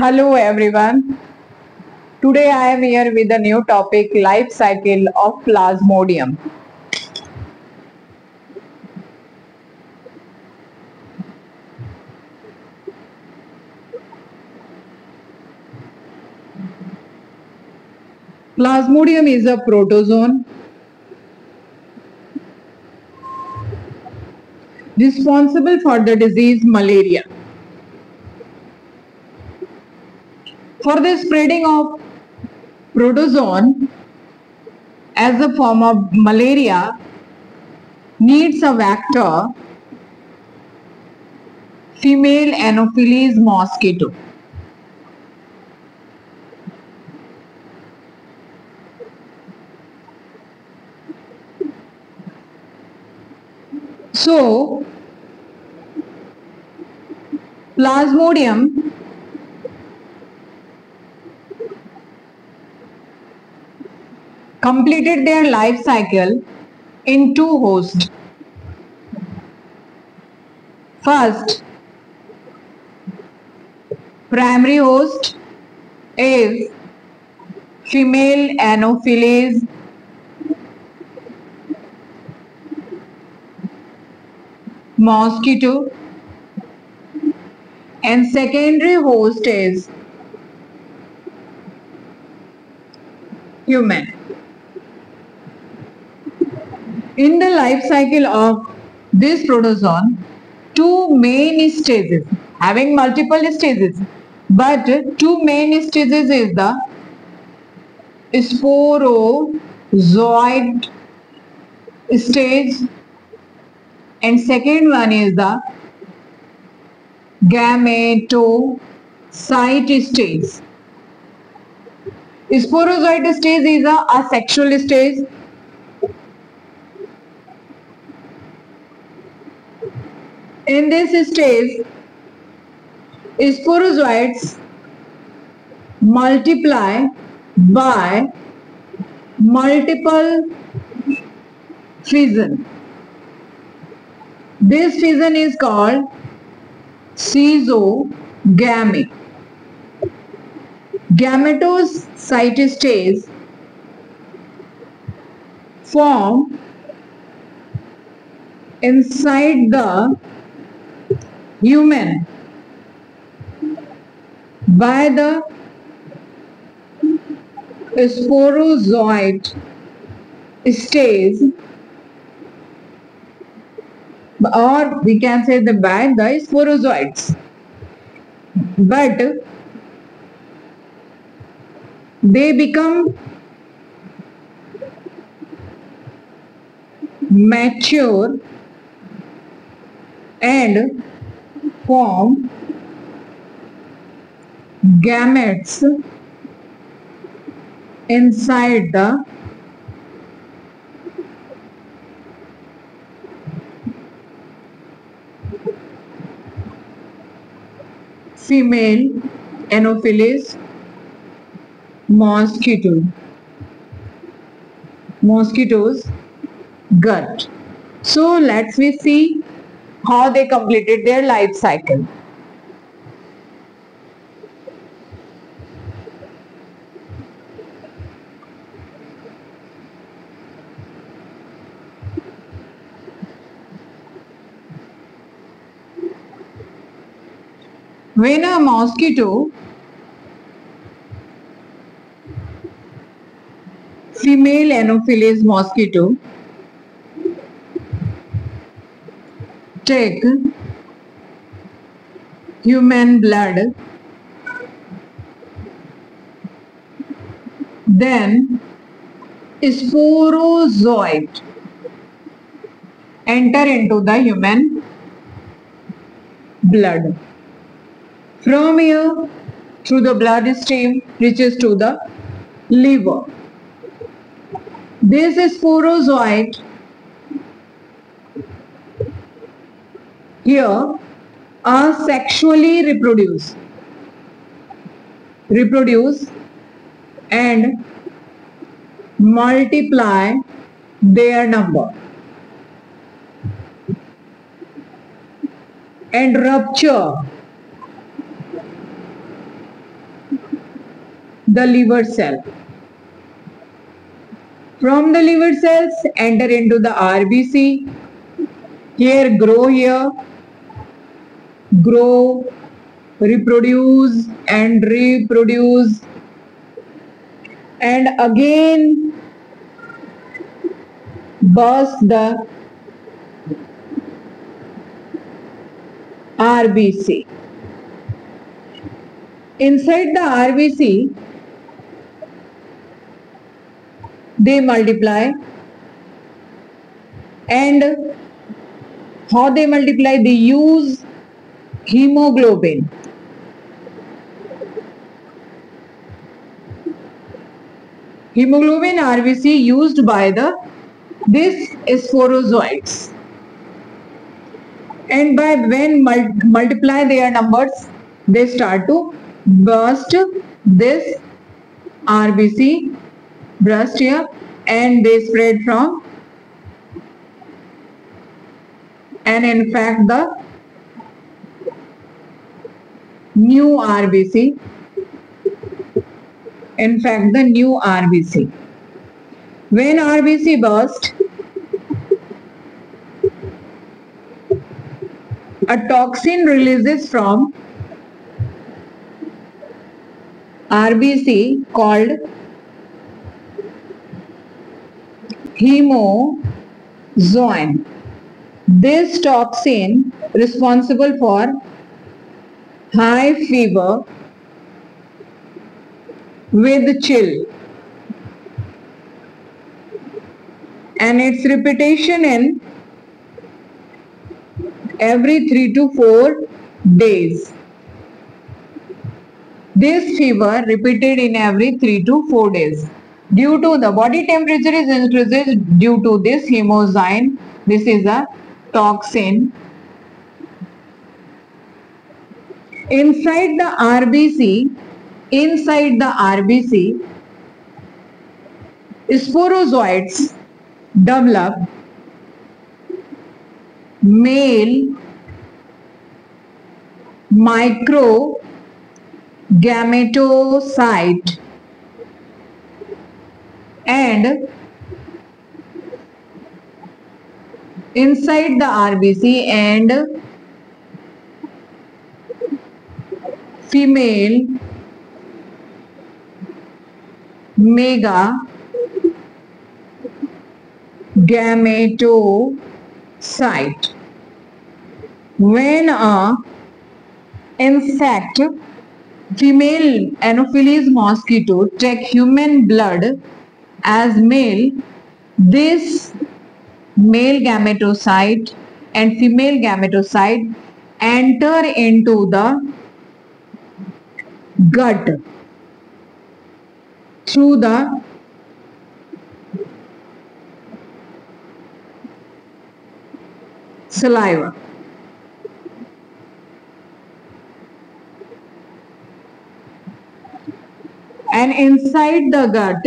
Hello everyone. Today I am here with a new topic, life cycle of Plasmodium. Plasmodium is a protozoan responsible for the disease malaria. For the spreading of protozoan as a form of malaria needs a vector, female Anopheles mosquito. So, Plasmodium completed their life cycle in two hosts. First, primary host is female Anopheles mosquito and secondary host is human. In the life cycle of this protozoan, two main stages, having multiple stages, but two main stages is the sporozoite stage and second one is the gametocyte stage. Sporozoite stage is a asexual stage. In this stage, sporozoites multiply by multiple fission. This fission is called schizogamy. Gametocyte stage form inside the human by the sporozoite stage, or we can say by the sporozoites, but they become mature and form gametes inside the female Anopheles mosquito's gut. So let's see how they completed their life cycle. When a mosquito, female Anopheles mosquito, take human blood, then sporozoite enter into the human blood. From here, through the blood stream, reaches to the liver. This sporozoite here are sexually reproduce and multiply their number and rupture the liver cell. From the liver cells enter into the RBC. Here grow, reproduce and reproduce, and again burst the RBC. Inside the RBC, they multiply, and how they multiply? They use hemoglobin. Hemoglobin RBC used by this sporozoites, and by when multiply their numbers, they start to burst this RBC, burst here, and they spread from and infect the new RBC. Infect the new RBC. When RBC burst, a toxin releases from RBC called hemozoin. This toxin responsible for high fever with chill, and its repetition in every 3 to 4 days. This fever repeated in every 3 to 4 days. Due to the body temperature is increases due to this hemozoin. This is a toxin. Inside the RBC, sporozoites develop male microgametocyte and inside the RBC and female megagametocyte. When a insect, female Anopheles mosquito, take human blood as male, this male gametocyte and female gametocyte enter into the gut through the saliva. And inside the gut,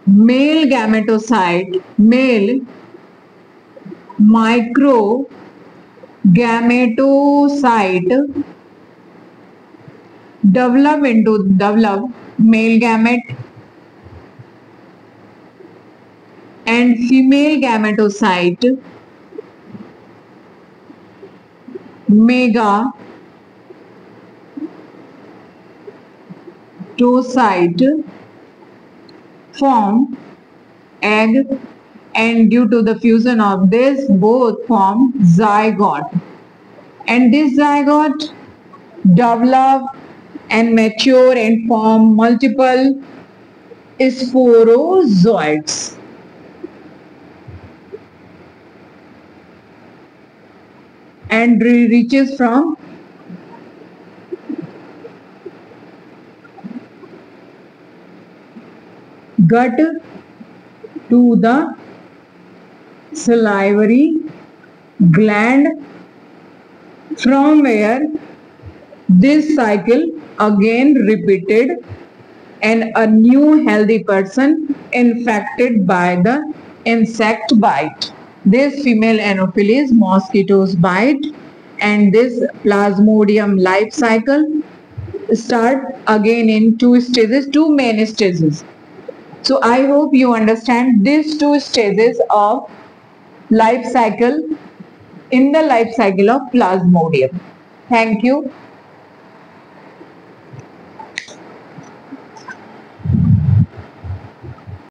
male gametocyte, male microgametocyte develop male gamete and female gametocyte megatocyte form egg, and due to the fusion of this both form zygote, and this zygote develop and mature and form multiple sporozoites. And reaches from gut to the salivary gland, from where this cycle again repeated and a new healthy person infected by the insect bite. This female Anopheles mosquitoes bite, and this Plasmodium life cycle start again in two stages, two main stages. So I hope you understand these two stages of life cycle in the life cycle of Plasmodium. Thank you.